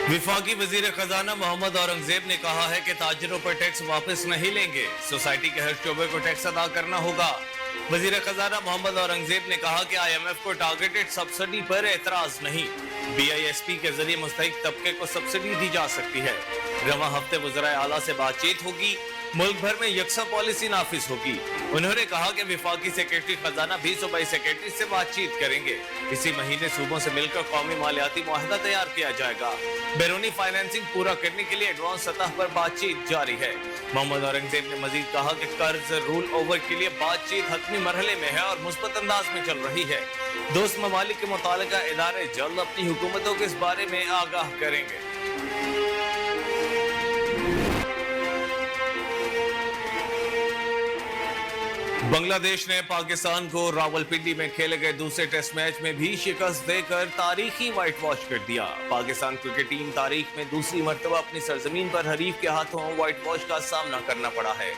वफाकी वजीर खजाना मोहम्मद औरंगजेब ने कहा है कि ताजिरों पर टैक्स वापस नहीं लेंगे, सोसाइटी के हर शोबे को टैक्स अदा करना होगा। वजीर खजाना मोहम्मद औरंगजेब ने कहा कि IMF को टारगेटेड सब्सिडी पर एतराज नहीं, BISP के जरिए मुस्तहिक तबके को सब्सिडी दी जा सकती है। रवां हफ्ते वज़राए आला से बातचीत होगी, मुल्क भर में यकसा पॉलिसी नाफिज होगी। उन्होंने कहा कि वफाकी सेक्रेटरी खजाना भी सूबाई सेक्रेटरी से बातचीत करेंगे। इसी महीने सूबों से मिलकर कौमी मालियाती मुआहदा तैयार किया जाएगा। बैरूनी फाइनेंसिंग पूरा करने के लिए एडवांस सतह पर बातचीत जारी है। मोहम्मद औरंगजेब ने मजीद कहा कि कर्ज रूल ओवर के लिए बातचीत हतमी मरहले में है और मुस्बत अंदाज में चल रही है। दोस्त ममालिक के मुतालिका इदारे जल्द अपनी हुकूमतों को इस बारे में आगाह करेंगे। बांग्लादेश ने पाकिस्तान को रावलपिंडी में खेले गए दूसरे टेस्ट मैच में भी शिकस्त देकर तारीखी व्हाइट वॉश कर दिया। पाकिस्तान क्रिकेट टीम तारीख में दूसरी मर्तबा अपनी सरजमीन पर हरीफ के हाथों व्हाइट वॉश का सामना करना पड़ा है।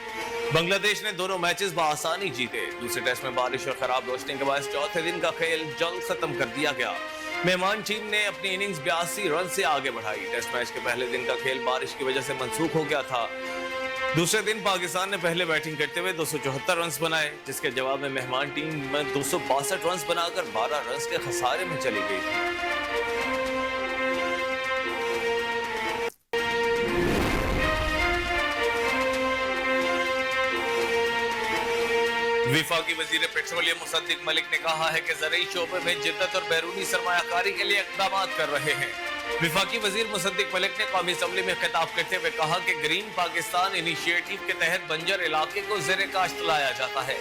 बांग्लादेश ने दोनों मैचेस बआसानी जीते। दूसरे टेस्ट में बारिश और खराब रोशनी के बाद चौथे दिन का खेल जल्द खत्म कर दिया गया। मेहमान टीम ने अपनी इनिंग्स 82 रन से आगे बढ़ाई। टेस्ट मैच के पहले दिन का खेल बारिश की वजह से मंसूख हो गया था। दूसरे दिन पाकिस्तान ने पहले बैटिंग करते हुए 274 रन बनाए, जिसके जवाब में मेहमान टीम में 262 रन बनाकर 12 रन के खसारे में चली गई थी। वफाकी वजीर पेट्रोलियम मुसद्दिक मलिक ने कहा है कि ज़रई शोबे में जिद्दत और बैरूनी सरमायाकारी के लिए इक़दाम कर रहे हैं। वफाकी वजीर मुसद्दिक मलिक ने कौमी असम्बली में खिताब करते हुए कहा कि ग्रीन पाकिस्तान इनिशिएटिव के तहत बंजर इलाके को ज़ेरे काश्त लाया जाता है।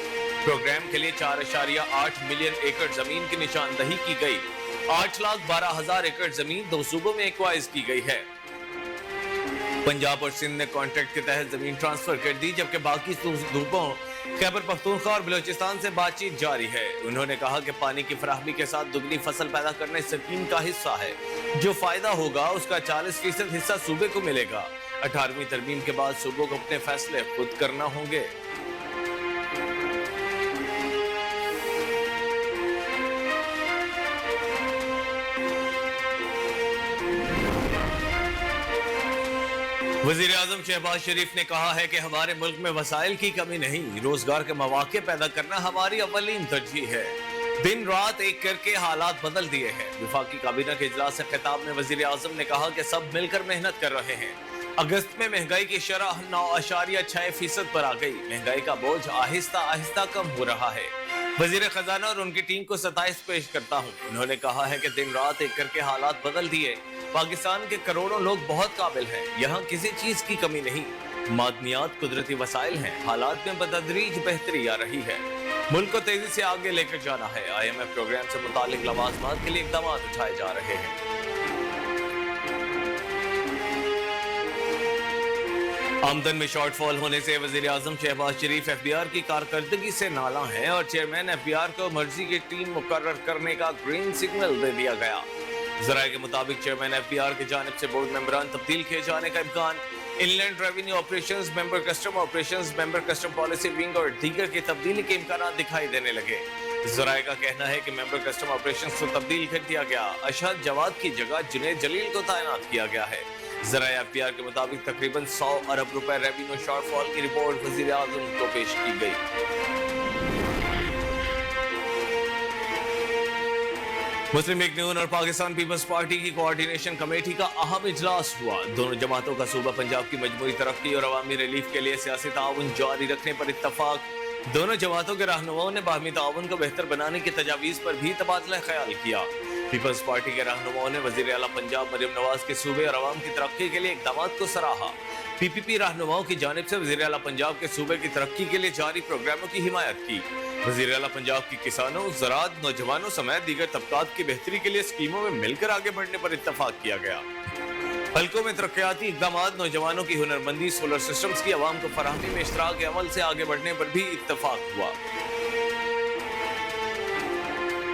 प्रोग्राम के लिए 4.8 मिलियन एकड़ जमीन की निशानदही की गई। 8,12,000 एकड़ जमीन 2 सूबों में एक्वाइज की गई है। पंजाब और सिंध ने कॉन्ट्रैक्ट के तहत जमीन ट्रांसफर कर दी, जबकि बाकी सूबों खैबर पख्तूनख्वा और बलोचिस्तान से बातचीत जारी है। उन्होंने कहा कि पानी की फराहमी के साथ दुगनी फसल पैदा करना इस स्कीम का हिस्सा है। जो फायदा होगा उसका 40% हिस्सा सूबे को मिलेगा। 18वीं तरमीम के बाद सूबों को अपने फैसले खुद करना होंगे। वजीर आजम शहबाज शरीफ ने कहा है कि हमारे मुल्क में वसाइल की कमी नहीं, रोजगार के मौके पैदा करना हमारी अव्वलीन तरजीह है। दिन रात एक करके हालात बदल दिए हैं। वफाकी काबीना के इजलास से खिताब में वजीर आजम ने कहा कि सब मिलकर मेहनत कर रहे हैं। अगस्त में महंगाई की शरह 9.6% पर आ गई। महंगाई का बोझ आहिस्ता आहिस्ता कम हो रहा है। वजीर खजाना और उनकी टीम को सताइश पेश करता हूँ। उन्होंने कहा है कि दिन रात एक करके हालात बदल दिए। पाकिस्तान के करोड़ों लोग बहुत काबिल हैं, यहाँ किसी चीज की कमी नहीं। मादनियात कुदरती वसाइल हैं, हालात में बतदरीज बेहतरी आ रही है। मुल्क को तेजी से आगे लेकर जाना है। IMF प्रोग्राम से मुतालिक लवाजमात के लिए इक़दाम उठाए जा रहे हैं। आमदन में शॉर्टफॉल होने से वजीर आजम शहबाज शरीफ FBR की कारकर्दगी से नाला हैं और चेयरमैन FBR को मर्जी की टीम मुकर्रर करने का ग्रीन सिग्नल दे दिया गया। जराये के मुताबिक चेयरमैन FBR की जानिब से बोर्ड मेंबरान तब्दील किए जाने का इम्कान, inland revenue operations, member custom operations, member custom policy wing और दीगर की तब्दीली के इम्कान दिखाई देने लगे। जराये का कहना है कि मेंबर कस्टम ऑपरेशंस को तब्दील कर दिया गया। अशहद जवाद की जगह जुनैद जलील को तैनात किया गया है। जराये FBR के मुताबिक तकरीबन 100 अरब रुपए रेवेन्यू शॉर्टफॉल की रिपोर्ट वजीर आजम को पेश की गई। मुस्लिम लीग नून और पाकिस्तान पीपल्स पार्टी की कोऑर्डिनेशन कमेटी का अहम इजलास हुआ। दोनों जमातों का सूबा पंजाब की मजमूरी तरक्की और अवामी रिलीफ के लिए सियासी ताउन जारी रखने पर इत्तफाक। दोनों जमातों के रहनुमाओं ने बाहमी ताउन को बेहतर बनाने की तजावीज पर भी तबादला ख्याल किया। पीपल्स पार्टी के रहनुमाओं ने वजीर आला पंजाब मरियम नवाज के सूबे और अवाम की तरक्की के लिए इक़दाम को सराहा। PPP रहनुमाओं की जानिब से वजीर आला पंजाब के सूबे की तरक्की के लिए जारी प्रोग्रामों की हिमायत की। वजीर आला पंजाब की किसानों, ज़राअत, नौजवानों समेत दीगर तबकात की बेहतरी के लिए स्कीमों में मिलकर आगे बढ़ने पर इत्तफाक किया गया। हल्कों में तरक्याती इक़दाम, नौजवानों की हुनरमंदी, सोलर सिस्टम्स की अवाम को फराहमी में इश्तराक अमल से आगे बढ़ने पर भी इत्तफाक हुआ।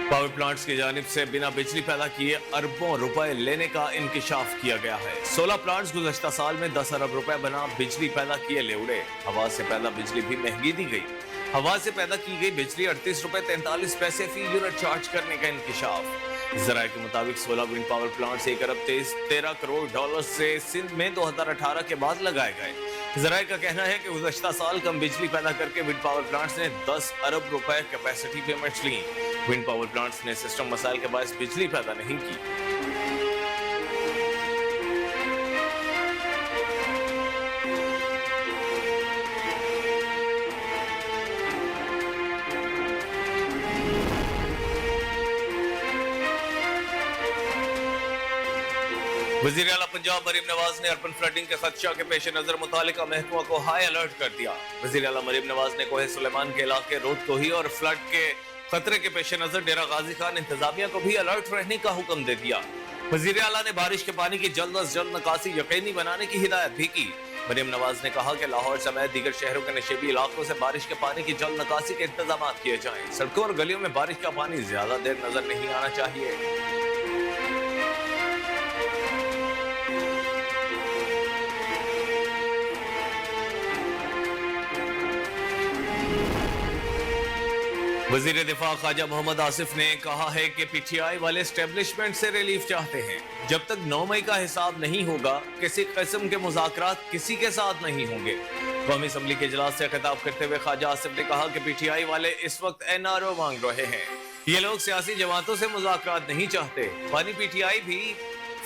पावर प्लांट्स की जानिब से बिना बिजली पैदा किए अरबों रुपए लेने का इंकिशाफ किया गया है। 16 प्लांट्स गुज़श्ता साल में 10 अरब रुपए बना बिजली पैदा किए ले उड़े। हवा से पैदा बिजली भी महंगी दी गई। हवा से पैदा की गई बिजली 38 रुपए 43 पैसे फी यूनिट चार्ज करने का इंकिशाफ। जराये के मुताबिक 16 विंड पावर प्लांट्स 1 अरब 13 करोड़ डॉलर से सिंध में 2018 के बाद लगाए गए। जराये का कहना है कि गुज़श्ता साल कम बिजली पैदा करके विंड पावर प्लांट्स ने 10 अरब रुपए कैपेसिटी पेमेंट्स ली। विंड पावर प्लांट्स ने सिस्टम मसाइल के बायस बिजली पैदा नहीं की। वज़ीर आला पंजाब मरीम नवाज ने अर्बन फ्लडिंग के खदशा के पेश नजर मुतालिका महकमा को हाई अलर्ट कर दिया। वज़ीर आला मरीम नवाज ने कोहे सुलेमान के इलाके रोदकोही और फ्लड के खतरे के पेश नजर डेरा गाजी खान इंतजामिया को भी अलर्ट रहने का हुक्म दे दिया। वज़ीर आला ने बारिश के पानी की जल्द अज जल्द निकासी यकीनी बनाने की हिदायत भी की। मरीम नवाज ने कहा कि लाहौर समेत दीगर शहरों के नशेबी इलाकों से बारिश के पानी की जल्द निकासी के इंतजाम किए जाएं। सड़कों और गलियों में बारिश का पानी ज्यादा देर नजर नहीं आना चाहिए। वजीर दिफा ख्वाजा मोहम्मद आसिफ ने कहा है कि पीटीआई वाले एस्टेब्लिशमेंट से रिलीफ चाहते हैं। जब तक 9 मई का हिसाब नहीं होगा किसी किस्म के मुज़ाकरात किसी के साथ नहीं होंगे। कौमी असम्बली के इजलास से खिताब करते हुए ख्वाजा आसिफ ने कहा कि पीटीआई वाले इस वक्त एनआरओ मांग रहे हैं। ये लोग सियासी जमातों से मुज़ाकरात नहीं चाहते। पानी पीटीआई भी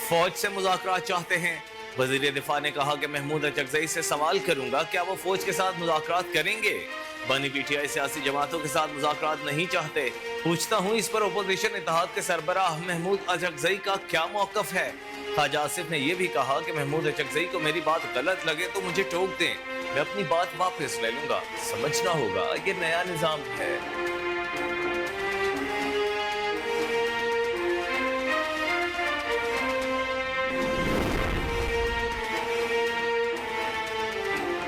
फौज से मुज़ाकरात चाहते हैं। वजीर दिफा ने कहा कि महमूद अचकजई से सवाल करूंगा क्या वो फौज के साथ मुज़ाकरात करेंगे। बानी पीटीआई सियासी जमातों के साथ मुज़ाकरात नहीं चाहते। पूछता हूँ इस पर अपोजिशन इत्तेहाद के सरबराह महमूद अचकजई का क्या मौक़िफ़ है। ख्वाजा आसिफ ने यह भी कहा कि महमूद अचकजई को मेरी बात गलत लगे तो मुझे टोक दें, मैं अपनी बात वापस ले लूंगा। समझना होगा ये नया निज़ाम है।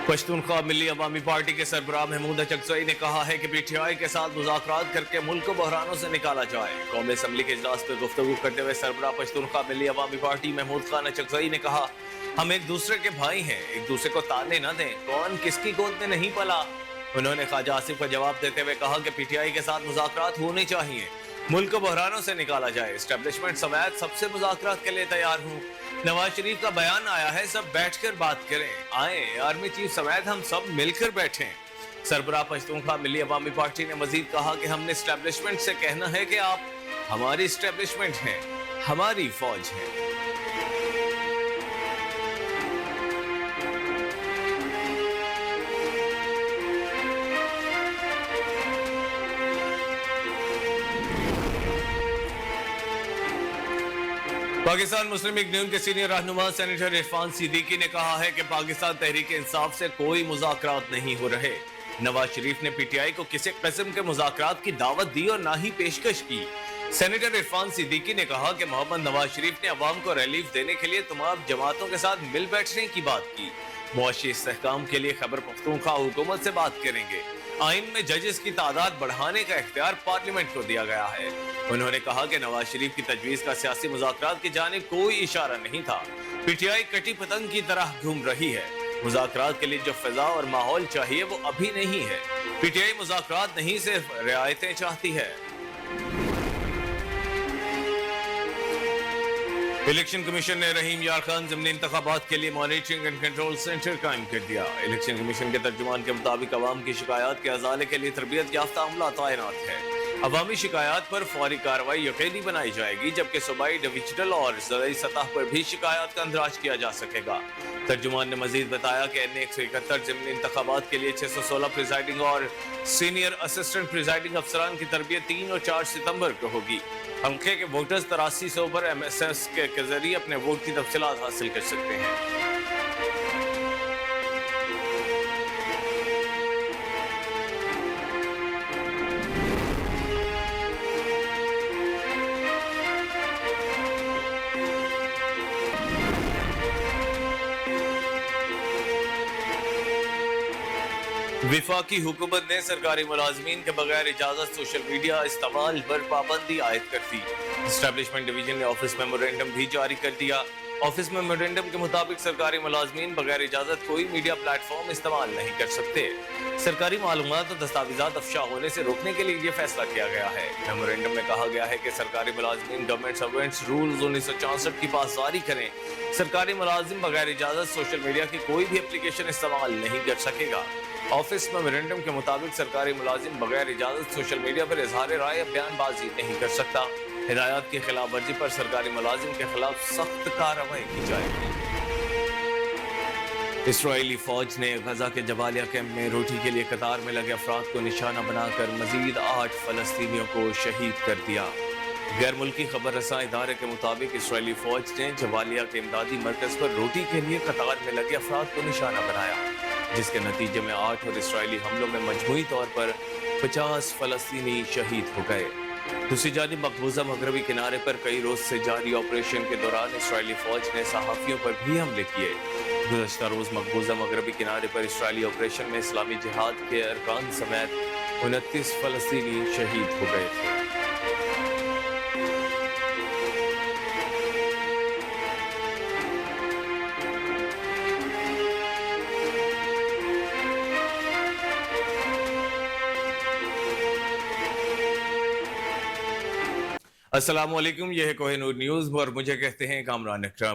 पश्तूनख्वा मिली अवामी पार्टी के सरबराह महमूद अचकजई ने कहा है कि पीटीआई के साथ मुज़ाकरात करके मुल्क को बहरानों से निकाला जाए। कौमी असम्बली के इजलास पर गुफ्तगू करते हुए सरबराह पश्तूनख्वा मिली अवामी पार्टी महमूद खान अचकजई ने कहा, हम एक दूसरे के भाई हैं, एक दूसरे को ताने न दें, कौन किसकी गोद में नहीं पला। उन्होंने ख्वाजा आसिफ को जवाब देते हुए कहा कि पीटीआई के साथ मुज़ाकरात होने चाहिए, मुल्क को बहरानों से निकाला जाए। एस्टेब्लिशमेंट समेत सबसे मुज़ाकरात के लिए तैयार हूँ। नवाज शरीफ का बयान आया है, सब बैठकर बात करें, आए आर्मी चीफ समेत हम सब मिलकर बैठें। सरबराह पश्तूनख्वा मिली अवामी पार्टी ने मजीद कहा कि हमने एस्टेब्लिशमेंट से कहना है कि आप हमारी एस्टेब्लिशमेंट हैं, हमारी फौज है। पाकिस्तान मुस्लिम लीग नून के सीनियर रहनुमा सेनेटर इरफान सिद्दीकी ने कहा है कि पाकिस्तान तहरीक इंसाफ से कोई मुज़ाकरात नहीं हो रहे। नवाज शरीफ ने पीटीआई को किसी किस्म के मुज़ाकरात की दावत दी और ना ही पेशकश की। सेनेटर इरफान सिद्दीकी ने कहा कि मोहम्मद नवाज शरीफ ने अवाम को रिलीफ देने के लिए तमाम जमातों के साथ मिल बैठने की बात की। मुआशी इस्तेहकाम के लिए खैबर पख्तूनख्वा हुकूमत से बात करेंगे। आइन में जजेस की तादाद बढ़ाने का इख्तियार पार्लियामेंट को दिया गया है। उन्होंने कहा कि नवाज शरीफ की तजवीज का सियासी मुज़ाकरात की जानिब कोई इशारा नहीं था। पीटीआई कटी पतंग की तरह घूम रही है। मुज़ाकरात के लिए जो फिजा और माहौल चाहिए वो अभी नहीं है। पीटीआई मुज़ाकरात नहीं सिर्फ रियायतें चाहती है। इलेक्शन कमीशन ने रहीम यार खान ज़िमनी इंतखाबात के लिए मॉनिटरिंग एंड कंट्रोल सेंटर कायम कर दिया। इलेक्शन कमीशन के तर्जुमान के मुताबिक अवाम की शिकायत के अजाले के लिए तरबियत याफ्ता अमला तैनात है। अवामी शिकायत पर फौरी कार्रवाई यकीनी बनाई जाएगी, जबकि सूबाई, डिविजनल और ज़िलाई सतह पर भी शिकायत का अंदराज किया जा सकेगा। तर्जुमान ने मजीद बताया कि NA 171 ज़िमनी इंतखाबात के लिए 616 प्रिजाइडिंग और सीनियर असिस्टेंट प्रिजाइडिंग अफसरान की तरबियत 3 और 4 सितंबर को होगी। हल्के के वोटर्स 8300 पर MSS के जरिए अपने वोट की तफसीलात हासिल कर सकते हैं। विफाकी हुकूमत ने सरकारी मुलाजमीन के बगैर इजाजत सोशल मीडिया इस्तेमाल पर पाबंदी आयद कर दी। एस्टेब्लिशमेंट डिवीजन ने ऑफिस मेमोरेंडम भी जारी कर दिया। ऑफिस में मेमोरेंडम के मुताबिक सरकारी मुलाजमीन बगैर इजाजत कोई मीडिया प्लेटफॉर्म इस्तेमाल नहीं कर सकते। सरकारी मालूमात और दस्तावेजात अफशा होने से रोकने के लिए ये फैसला किया गया है। मेमोरेंडम में कहा गया है कि सरकारी मुलाजमीन गवर्नमेंट सर्वेंट्स रूल्स 1964 की पासदारी करें। सरकारी मुलाजिम बगैर इजाजत सोशल मीडिया की कोई भी एप्लीकेशन इस्तेमाल नहीं कर सकेगा। ऑफिस मेमोरेंडम के मुताबिक सरकारी मुलाजिम बगैर इजाजत सोशल मीडिया पर इजहार राय या बयानबाजी नहीं कर सकता। हिदायत की खिलाफ वर्जी पर सरकारी मुलाजिम के खिलाफ सख्त कार्रवाई की जाएगी। इसराइली फौज ने गजा के जबालिया कैंप में रोटी के लिए कतार में लगे अफराद को निशाना बनाकर मजीद 8 फलस्तीनियों को शहीद कर दिया। गैर मुल्की खबर रसा इदारे के मुताबिक इसराइली फौज ने जबालिया के इमदादी मरकज पर रोटी के लिए कतार में लगे अफराद को निशाना बनाया, जिसके नतीजे में 8 और इसराइली हमलों में मजमूई तौर पर 50 फलस्तीनी शहीद हो गए। दूसरी जानिब मकबूजा मगरबी किनारे पर कई रोज से जारी ऑपरेशन के दौरान इसराइली फौज ने सहाफियों पर भी हमले किए। गुज़श्ता रोज मकबूजा मगरबी किनारे पर इसराइली ऑपरेशन में इस्लामी जिहाद के अरकान समेत 29 फलस्तीनी शहीद हो गए थे। अस्सलामुअलैकुम, यह है कोहिनूर न्यूज़ और मुझे कहते हैं कामरान अकरम।